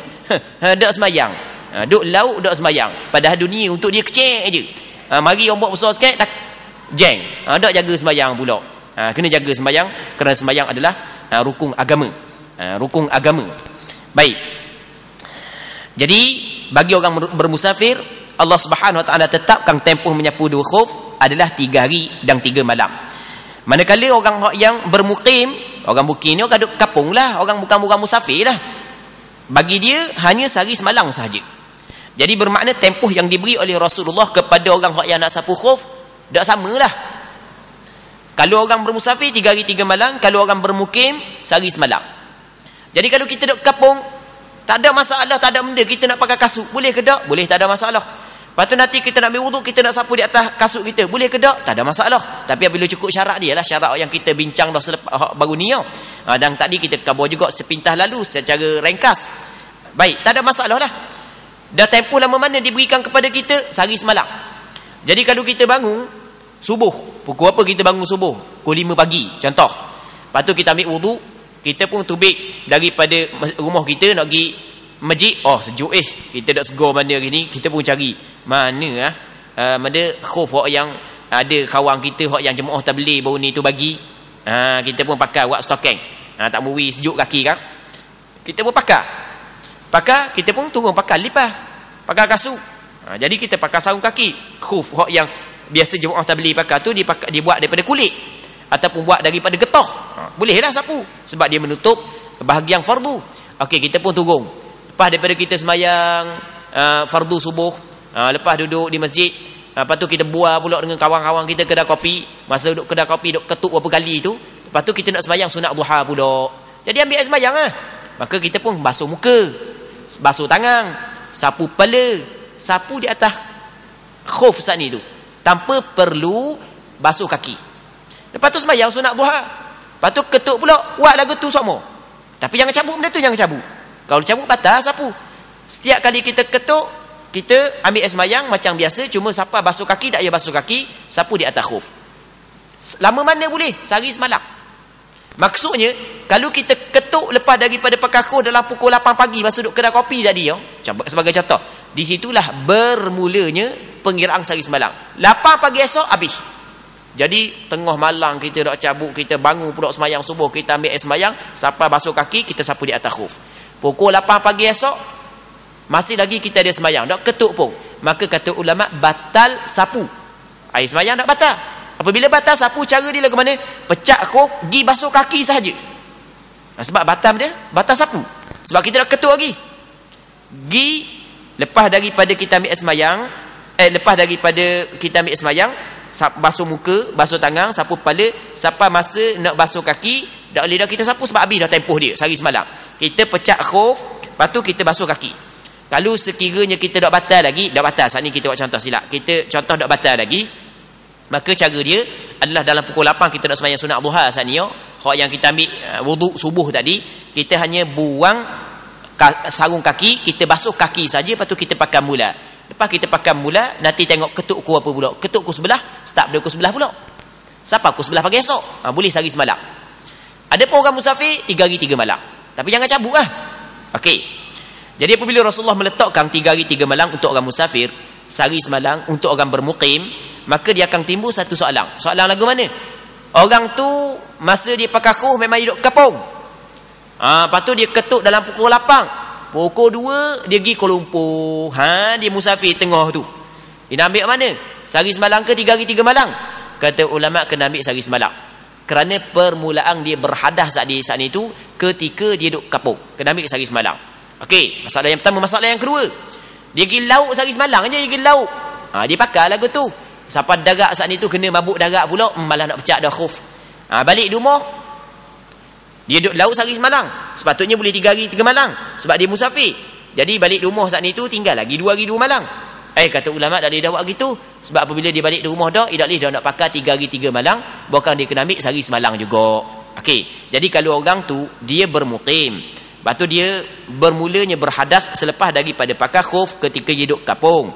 Dok semayang. Duk laut dok semayang. Padahal dunia untuk dia kecil je. Mari ombak besar sikit tak jeng. Dok jaga semayang pula. Kena jaga sembahyang, kerana sembahyang adalah rukun agama. Rukun agama. Baik. Jadi bagi orang bermusafir, Allah Subhanahu Wa Taala tetapkan tempoh menyapu 2 khuf adalah 3 hari dan 3 malam. Manakala orang yang bermukim, orang mukim ni orang duduk kampung lah, orang bukan orang musafir lah. Bagi dia hanya sehari semalam sahaja. Jadi bermakna tempoh yang diberi oleh Rasulullah kepada orang yang nak sapu khuf tak samalah. Kalau orang bermusafir 3 hari 3 malam, kalau orang bermukim sehari semalam. Jadi kalau kita duduk kampung, tak ada masalah, tak ada benda kita nak pakai kasut, boleh ke tak? Boleh, tak ada masalah. Lepas tu nanti kita nak ambil wuduk, kita nak sapu di atas kasut kita, boleh ke tak? Tak ada masalah. Tapi apabila cukup syarat dia lah, syarat yang kita bincang dah selepas baru ni. Dan tadi kita cover juga sepintas lalu secara ringkas. Baik, tak ada masalah lah. Dah tempoh lama mana diberikan kepada kita? Sehari semalam. Jadi kalau kita bangun subuh, pukul apa kita bangun subuh? Pukul 5 pagi, contoh. Lepas tu kita ambil wuduk, kita pun terbit daripada rumah kita nak pergi masjid. Sejuk kita dah segar mana hari ni, kita pun cari mana mana khuf yang ada kawan kita hok yang jemaah tabligh baru ni tu bagi, kita pun pakai buat stocking, tak muwi sejuk kaki kan, kita pun pakai kita pun tunggu pakai lipas, pakai kasut. Jadi kita pakai sarung kaki khuf hok yang biasa jemaah tabligh pakai tu, dia buat daripada kulit ataupun buat daripada getah. Bolehlah sapu sebab dia menutup bahagian fardu. Okey, kita pun turun lepas daripada kita sembahyang fardu subuh, lepas duduk di masjid, lepas tu kita buat pula dengan kawan-kawan kita kedai kopi. Masa duduk kedai kopi duk ketuk berapa kali tu, lepas tu kita nak sembahyang sunat duha pula. Jadi ambil air sembahyang maka kita pun basuh muka, basuh tangan, sapu kepala, sapu di atas khuf saat ni tu tanpa perlu basuh kaki. Lepas tu sembahyang sunat duha, lepas tu ketuk pula buat lagu tu semua. Tapi jangan cabut benda tu, jangan cabut. Kalau cabut batal sapu. Setiap kali kita ketuk, kita ambil air sembahyang macam biasa, cuma siapa basuh kaki tak payah basuh kaki, sapu di atas khuf. Lama mana boleh? Sehari semalam. Maksudnya kalau kita ketuk lepas daripada pakai khuf dalam pukul 8 pagi masa duduk kedai kopi tadi, sebagai contoh, di situlah bermulanya pengiraan sehari semalam. 8 pagi esok habis. Jadi tengah malam kita nak cabut, kita bangun pula sembahyang subuh, kita ambil air sembahyang, siapa basuh kaki, kita sapu di atas khuf. Pukul 8 pagi esok masih lagi kita ada sembahyang, tak ketuk pun, maka kata ulama batal sapu. Air sembahyang tak batal. Apabila batal sapu, cara dia lagu mana? Pecah khuf, pergi basuh kaki sahaja. Sebab batal dia, batal sapu. Sebab kita nak ketuk lagi. Pergi lepas daripada kita ambil air sembahyang, lepas daripada kita ambil air sembahyang, basuh muka, basuh tangan, sapu kepala, siapa masa nak basuh kaki, tak boleh dah kita sapu sebab habis dah tempoh dia sehari semalam. Kita pecah khuf, lepas tu kita basuh kaki. Kalau sekiranya kita dak batal lagi, dak batal, saat ni kita buat contoh silap, kita contoh dak batal lagi, maka cara dia adalah dalam pukul 8 kita nak sembahyang sunat duha saat ni, hak yang kita ambil wuduk subuh tadi, kita hanya buang sarung kaki, kita basuh kaki saja, lepas tu kita pakai mula. Lepas kita pakai mula, nanti tengok ketuk ku apa pula. Ketuk ku sebelah, start dari ku sebelah pula. Siapa ku sebelah pagi esok? Boleh sehari semalam. Ada pun orang musafir 3 hari 3 malam. Tapi jangan cabut lah. Okey. Jadi apabila Rasulullah meletakkan 3 hari 3 malam untuk orang musafir, sehari semalam untuk orang bermukim, maka dia akan timbul satu soalan. Soalan lagu mana? Orang tu masa dia pakai khuf memang dia duduk kapung. Lepas tu dia ketuk dalam pukul 8. Pukul 2 dia pergi Kuala Lumpur. Dia musafir tengah tu. Dia nak ambil mana? Sehari semalam ke 3 hari 3 malam? Kata ulama kena ambil sehari semalam. Kerana permulaan dia berhadas saat itu ketika dia duduk kapung. Kena ambil sehari semalam. Okey, masalah yang pertama. Masalah yang kedua, dia pergi lauk sehari semalam je, dia pergi lauk. Dia pakai lagu tu. Siapa darat saat itu kena mabuk darat pula, malah nak pecah dah khuf. Balik rumah, dia duduk laut sehari semalam. Sepatutnya boleh 3 hari 3 malam sebab dia musafir. Jadi balik rumah saat itu tinggal lagi 2 hari 2 malam. Kata ulama' dah dia dah buat gitu. Sebab apabila dia balik di rumah dah, dia tak boleh dah nak pakai 3 hari 3 malam, bahkan dia kena ambil sehari semalam juga. Okey. Jadi kalau orang tu dia bermukim, lepas tu dia bermulanya berhadas selepas daripada pakai khuf ketika dia duduk kapung.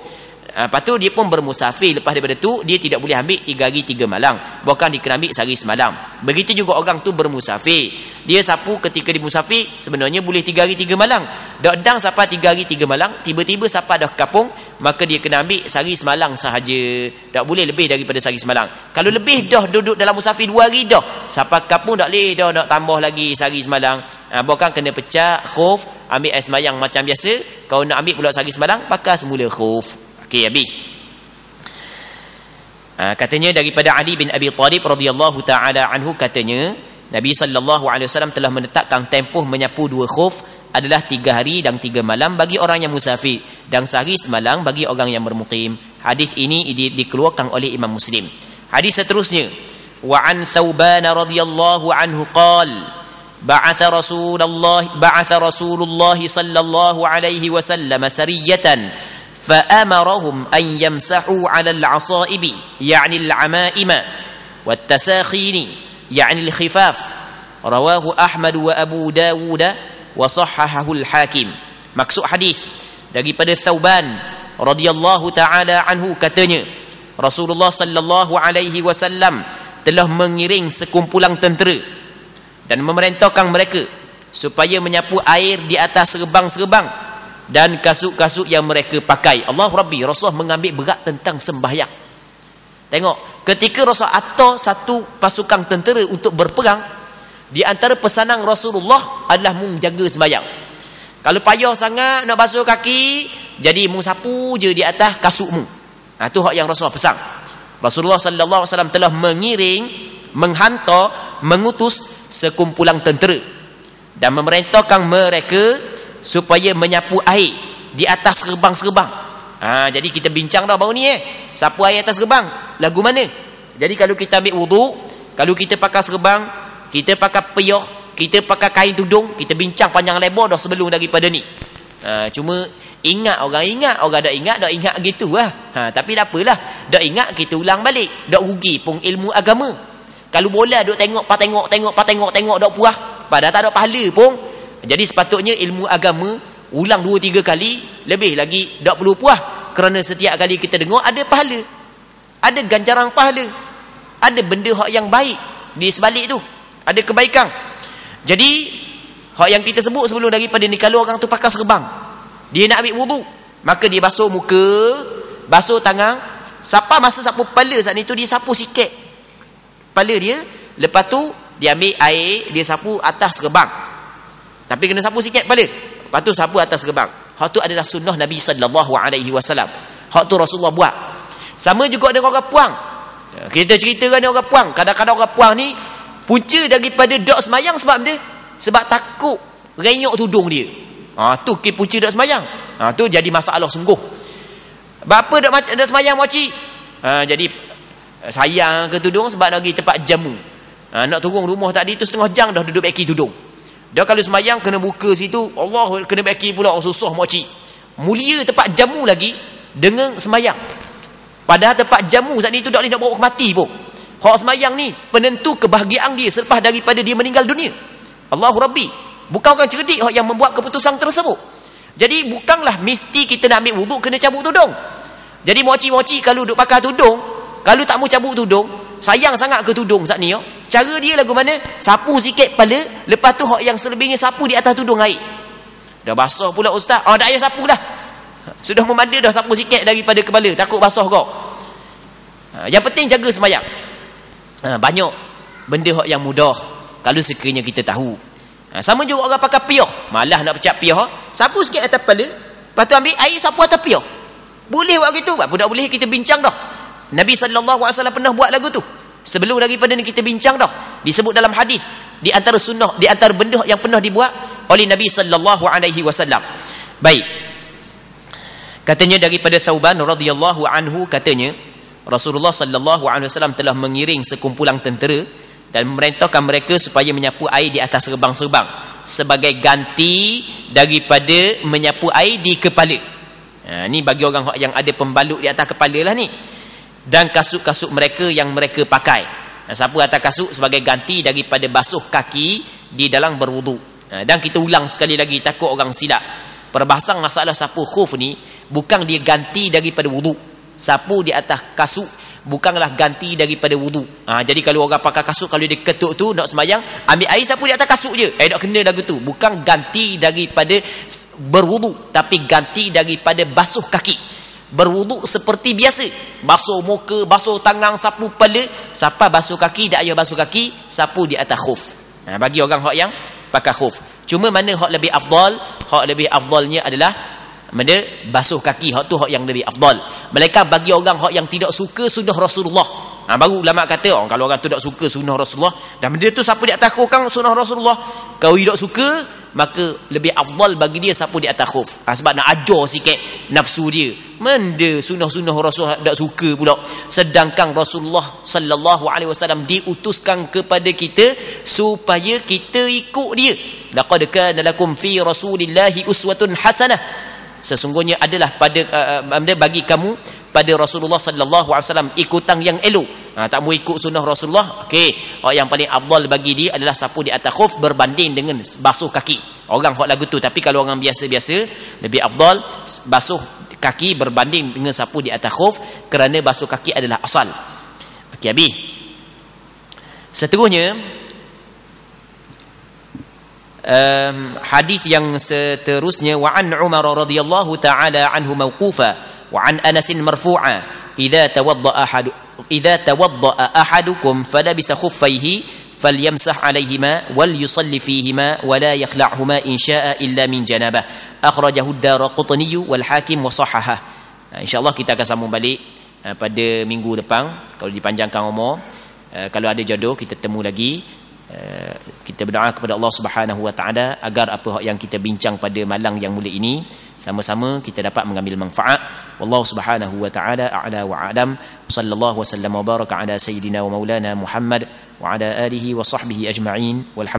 Lepas tu dia pun bermusafir. Lepas daripada tu dia tidak boleh ambil 3 hari 3 malam, bahkan dia kena ambil sehari semalam. Begitu juga orang tu bermusafir, dia sapu ketika di musafir sebenarnya boleh 3 hari 3 malam. Dang sampai 3 hari 3 malam, tiba-tiba sampai dah kapung, maka dia kena ambil sehari semalam sahaja. Tak boleh lebih daripada sehari semalam. Kalau lebih dah duduk dalam musafir 2 hari dah, sampai kapung tak boleh dah nak tambah lagi sehari semalam. Bahkan kena pecah khuf, ambil air sembahyang macam biasa. Kalau nak ambil pula sehari semalam, pakai semula khuf. Okey, habis. Katanya daripada Ali bin Abi Talib radhiyallahu taala anhu, katanya Nabi sallallahu alaihi wasallam telah menetapkan tempoh menyapu 2 khuf adalah 3 hari dan 3 malam bagi orang yang musafir dan sehari semalam bagi orang yang bermukim. Hadis ini dikeluarkan oleh Imam Muslim. Hadis seterusnya, wa an Thauban radhiyallahu anhu qala ba'atha Rasulullah sallallahu alaihi wasallam sariyatan فأمرهم أن يمسحوا على العصائب يعني العمائم والتساخين يعني الخفاف. رواه أحمد وأبو داود وصححه الحاكم. Maksud hadis daripada Thauban radhiyallahu taala anhu, katanya Rasulullah sallallahu alaihi wasallam telah mengiring sekumpulan tentera dan memerintahkan mereka supaya menyapu air di atas serbang-serbang dan kasut-kasut yang mereka pakai. Allah Rabbi, Rasulullah mengambil berat tentang sembahyang. Tengok, ketika Rasul atur satu pasukan tentera untuk berperang, di antara pesanan Rasulullah adalah mung jaga sembahyang. Kalau payah sangat nak basuh kaki, jadi mung sapu je di atas kasutmu. Tu hak yang Rasulullah pesan. Rasulullah sallallahu alaihi wasallam telah mengiring, menghantar, mengutus sekumpulan tentera dan memerintahkan mereka supaya menyapu air di atas serbang-serbang. Jadi kita bincang dah baru ni sapu air atas serbang lagu mana. Jadi kalau kita ambil wuduk, kalau kita pakai serbang, kita pakai peyah, kita pakai kain tudung, kita bincang panjang lebar dah sebelum daripada ni. Cuma orang dah ingat gitu lah. Tapi tak apalah, dah ingat kita ulang balik, dak rugi pun ilmu agama. Kalau bola duk tengok dak puas, padahal tak ada pahala pun. Jadi sepatutnya ilmu agama ulang 2-3 kali, lebih lagi dak perlu puas, kerana setiap kali kita dengar ada pahala, ada ganjaran pahala, ada benda hak yang baik di sebalik tu, ada kebaikan. Jadi hak yang kita sebut sebelum daripada ni, kalau orang tu pakai serbang, dia nak ambil wudu, maka dia basuh muka, basuh tangan, masa sapu kepala saat ni tu dia sapu sikit kepala dia, lepas tu dia ambil air, dia sapu atas serbang, tapi kena sapu sikit kepala, lepas tu sapu atas serbang. Hak tu adalah sunnah Nabi sallallahu alaihi wasallam. Hak tu Rasulullah buat. Sama juga dengan orang puang. Kita ceritakan orang puang, kadang-kadang orang puang ni punca daripada dak semayang sebab dia, sebab takut renyok tudung dia. Tu punca dak semayang. Tu jadi masalah sungguh. Bapa dak semayang makcik. Jadi sayang ke tudung sebab nak pergi tempat jamu. Nak turun rumah tadi tu setengah jam dah duduk beki tudung. Dia kalau semayang kena buka situ, Allah kena beki pula, susah makcik. Mulia tempat jamu lagi dengan semayang. Padahal tempat jamu saat ni tu tak boleh nak bawa ke mati pun. Hak semayang ni penentu kebahagiaan dia selepas daripada dia meninggal dunia. Allahu Rabbi. Bukan orang cerdik hak yang membuat keputusan tersebut. Jadi bukanlah mesti kita nak ambil wuduk kena cabut tudung. Jadi makcik-makcik kalau duk pakai tudung, kalau tak mau cabut tudung, sayang sangat ke tudung saat ni. Cara dia lagu mana? Sapu sikit kepala, lepas tu hak yang selebihnya sapu di atas tudung air. Dah basah pula ustaz. Tak payah sapu dah. Sudah memada dah sapu sikit daripada kepala, takut basah kau. Yang penting jaga semayang. Banyak benda hak yang mudah kalau sekiranya kita tahu. Sama juga orang pakai piyah, malah nak pecah piyah, sapu sikit atas kepala, lepas tu ambil air sapu atas piyah. Boleh buat gitu? Apa tak boleh kita bincang dah. Nabi sallallahu alaihi wasallam pernah buat lagu tu. Sebelum daripada ni kita bincang dah. Disebut dalam hadis, di antara sunnah, di antara benda yang pernah dibuat oleh Nabi sallallahu alaihi wasallam. Baik. Katanya daripada Thauban radhiyallahu anhu, katanya Rasulullah sallallahu alaihi wasallam telah mengiring sekumpulan tentera dan memerintahkan mereka supaya menyapu air di atas serbang-serbang sebagai ganti daripada menyapu air di kepala. Ni bagi orang yang ada pembalut di atas kepala lah ni. Dan kasut-kasut mereka yang mereka pakai. Sapu atas kasut sebagai ganti daripada basuh kaki di dalam berwudu. Dan kita ulang sekali lagi, takut orang silap. Perbahasan masalah sapu khuf ni bukan dia ganti daripada wudu. Sapu di atas kasut bukanlah ganti daripada wudu. Jadi kalau orang pakai kasut, kalau dia ketuk tu nak semayang, ambil air sapu di atas kasut je, tak kena lagu tu. Bukan ganti daripada berwudu, tapi ganti daripada basuh kaki. Berwuduk seperti biasa, basuh muka, basuh tangan, sapu kepala, sampai basuh kaki, tak payah basuh kaki, sapu di atas khuf. Bagi orang hak yang pakai khuf. Cuma mana hak lebih afdal? Hak lebih afdalnya adalah mana basuh kaki, hak tu hak yang lebih afdal. Mereka bagi orang hak yang tidak suka sunnah Rasulullah. Baru ulama kata, kalau orang tu tak suka sunnah Rasulullah, dan benda tu sapu di atas khuf kan sunnah Rasulullah. Kalau tidak suka, maka lebih afdal bagi dia sapu di atas khuf. Sebab nak ajar sikit nafsu dia. Menda sunnah-sunnah Rasulullah tak suka pula. Sedangkan Rasulullah sallallahu alaihi wasallam diutuskan kepada kita supaya kita ikut dia. Laqad kana lakum fi Rasulillahi uswatun hasanah. Sesungguhnya adalah pada bagi kamu pada Rasulullah sallallahu alaihi wasallam ikutan yang elok. Tak mau ikut sunnah Rasulullah, okey, yang paling afdal bagi dia adalah sapu di atas khuf berbanding dengan basuh kaki. Orang hak lagu tu. Tapi kalau orang biasa-biasa, lebih afdal basuh kaki berbanding dengan sapu di atas khuf, kerana basuh kaki adalah asal. Okey, habis. Seterusnya hadis yang seterusnya, wa an Umar radhiyallahu taala anhu mauqufa wa an Anas marfu'a idza tawadda idza tawadda'a ahadukum falabisa khuffaihi falyamsah 'alaihima wal yusalli fihima wa la yakhla'huma in syaa'a illa min janabah. Akhrajahu ad-Daraqutni wal Hakim wa sahhahah. InsyaAllah kita akan sambung balik pada minggu depan kalau dipanjangkan umur. Kalau ada jodoh kita temu lagi. Kita berdoa kepada Allah Subhanahu wa taala agar apa yang kita bincang pada malam yang mulia ini sama-sama kita dapat mengambil manfaat. Wallahu Subhanahu wa taala a'la wa a'lam. Sallallahu wasallam wa baraka ala sayidina wa maulana Muhammad wa ala alihi wa sahbihi ajma'in.